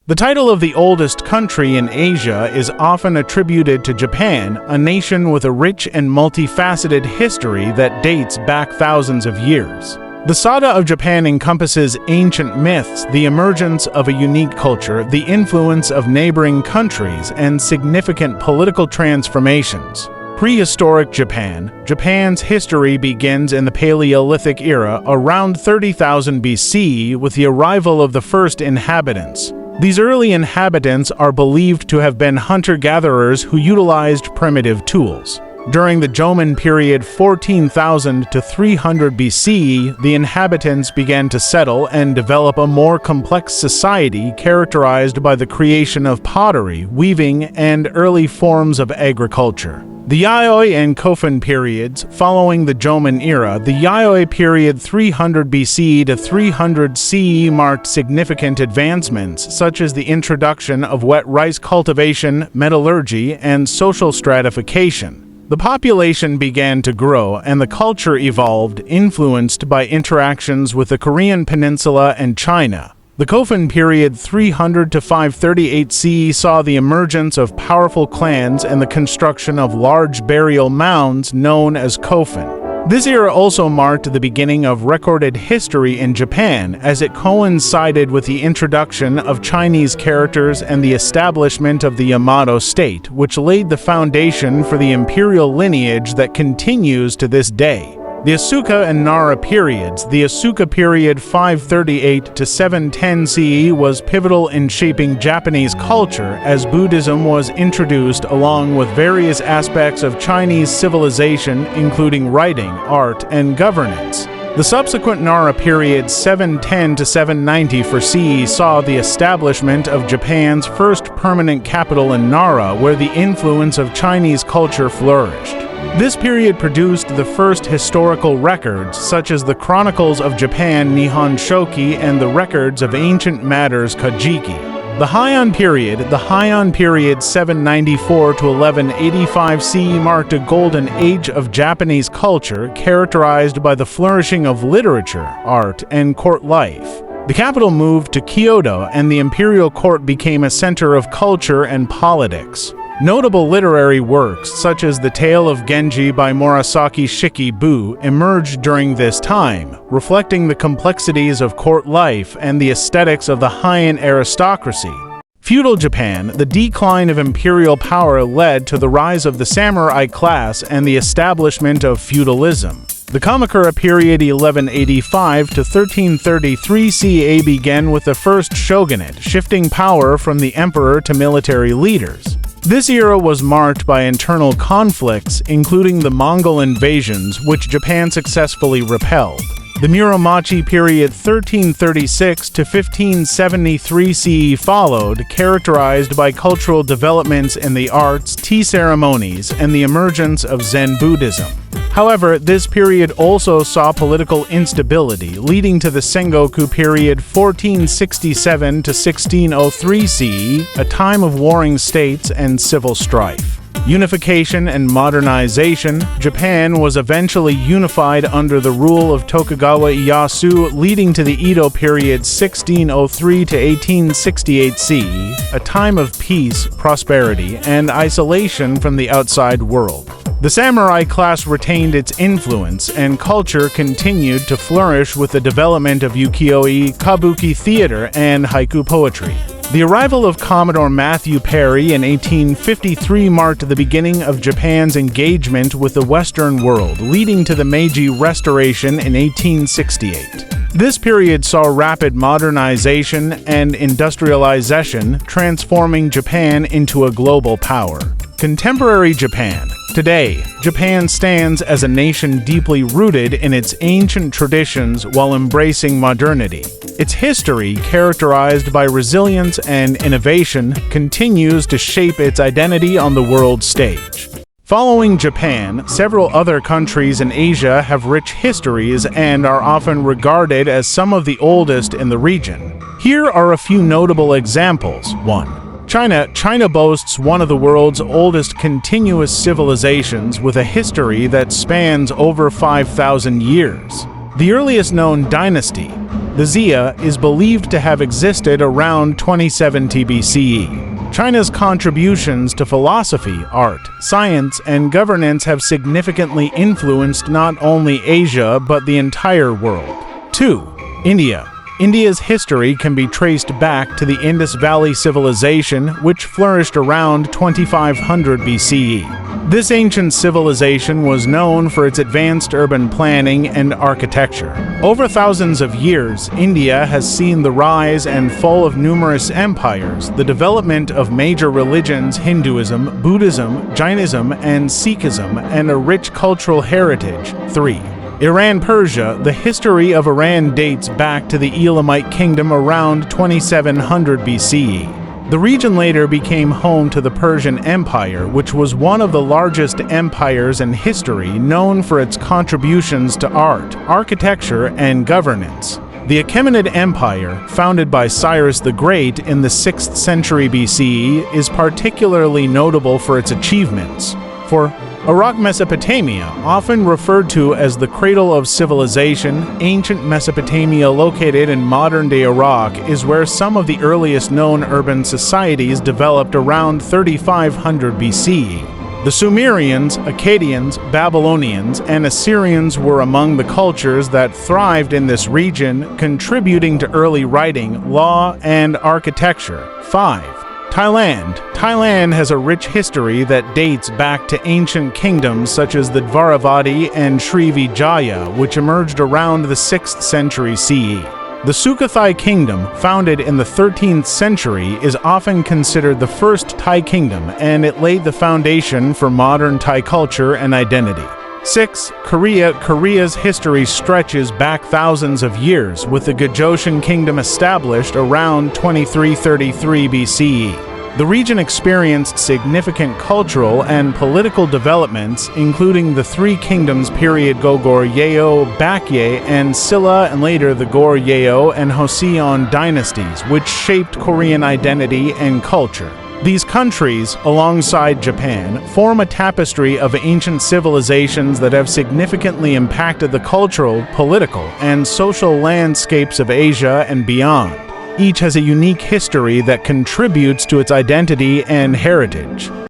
The title of the oldest country in Asia is often attributed to Japan, a nation with a rich and multifaceted history that dates back thousands of years. The saga of Japan encompasses ancient myths, the emergence of a unique culture, the influence of neighboring countries, and significant political transformations. Prehistoric Japan. Japan's history begins in the Paleolithic era, around 30,000 BC, with the arrival of the first inhabitants. These early inhabitants are believed to have been hunter-gatherers who utilized primitive tools. During the Jomon period 14,000 to 300 BC, the inhabitants began to settle and develop a more complex society characterized by the creation of pottery, weaving, and early forms of agriculture. The Yayoi and Kofun periods. Following the Jomon era, the Yayoi period 300 BC to 300 CE marked significant advancements, such as the introduction of wet rice cultivation, metallurgy, and social stratification. The population began to grow, and the culture evolved, influenced by interactions with the Korean peninsula and China. The Kofun period 300 to 538 CE saw the emergence of powerful clans and the construction of large burial mounds known as Kofun. This era also marked the beginning of recorded history in Japan, as it coincided with the introduction of Chinese characters and the establishment of the Yamato state, which laid the foundation for the imperial lineage that continues to this day. The Asuka and Nara periods. The Asuka period 538 to 710 CE was pivotal in shaping Japanese culture, as Buddhism was introduced along with various aspects of Chinese civilization, including writing, art, and governance. The subsequent Nara period 710 to 790 for CE saw the establishment of Japan's first permanent capital in Nara, where the influence of Chinese culture flourished. This period produced the first historical records, such as the Chronicles of Japan Nihon Shoki and the Records of Ancient Matters Kajiki. The Heian period 794 to 1185 CE marked a golden age of Japanese culture, characterized by the flourishing of literature, art, and court life. The capital moved to Kyoto, and the imperial court became a center of culture and politics. Notable literary works, such as The Tale of Genji by Murasaki Shikibu, emerged during this time, reflecting the complexities of court life and the aesthetics of the Heian aristocracy. Feudal Japan. The decline of imperial power led to the rise of the samurai class and the establishment of feudalism. The Kamakura period 1185 to 1333 CE began with the first shogunate, shifting power from the emperor to military leaders. This era was marked by internal conflicts, including the Mongol invasions, which Japan successfully repelled. The Muromachi period 1336 to 1573 CE followed, characterized by cultural developments in the arts, tea ceremonies, and the emergence of Zen Buddhism. However, this period also saw political instability, leading to the Sengoku period 1467 to 1603 CE, a time of warring states and civil strife. Unification and modernization. Japan was eventually unified under the rule of Tokugawa Ieyasu, leading to the Edo period 1603 to 1868 CE, a time of peace, prosperity, and isolation from the outside world. The samurai class retained its influence, and culture continued to flourish with the development of ukiyo-e, kabuki theater, and haiku poetry. The arrival of Commodore Matthew Perry in 1853 marked the beginning of Japan's engagement with the Western world, leading to the Meiji Restoration in 1868. This period saw rapid modernization and industrialization, transforming Japan into a global power. Contemporary Japan. Today, Japan stands as a nation deeply rooted in its ancient traditions while embracing modernity. Its history, characterized by resilience and innovation, continues to shape its identity on the world stage. Following Japan, several other countries in Asia have rich histories and are often regarded as some of the oldest in the region. Here are a few notable examples. 1. China boasts one of the world's oldest continuous civilizations with a history that spans over 5,000 years. The earliest known dynasty, The Xia is believed to have existed around 2070 BCE. China's contributions to philosophy, art, science, and governance have significantly influenced not only Asia but the entire world. 2. India. India's history can be traced back to the Indus Valley Civilization, which flourished around 2500 BCE. This ancient civilization was known for its advanced urban planning and architecture. Over thousands of years, India has seen the rise and fall of numerous empires, the development of major religions, Hinduism, Buddhism, Jainism, and Sikhism, and a rich cultural heritage. 3. Iran-Persia. The history of Iran dates back to the Elamite kingdom around 2700 BCE. The region later became home to the Persian Empire, which was one of the largest empires in history, known for its contributions to art, architecture, and governance. The Achaemenid Empire, founded by Cyrus the Great in the 6th century BCE, is particularly notable for its achievements. For Iraq, Mesopotamia, often referred to as the cradle of civilization, ancient Mesopotamia located in modern-day Iraq is where some of the earliest known urban societies developed around 3500 BCE. The Sumerians, Akkadians, Babylonians, and Assyrians were among the cultures that thrived in this region, contributing to early writing, law, and architecture. 5. Thailand has a rich history that dates back to ancient kingdoms such as the Dvaravati and Srivijaya, which emerged around the 6th century CE. The Sukhothai kingdom, founded in the 13th century, is often considered the first Thai kingdom, and it laid the foundation for modern Thai culture and identity. 6. Korea's history stretches back thousands of years, with the Gojoshin kingdom established around 2333 BCE. The region experienced significant cultural and political developments, including the Three Kingdoms period Goguryeo, Baekje, and Silla, and later the Goryeo and Joseon dynasties, which shaped Korean identity and culture. These countries, alongside Japan, form a tapestry of ancient civilizations that have significantly impacted the cultural, political, and social landscapes of Asia and beyond. Each has a unique history that contributes to its identity and heritage.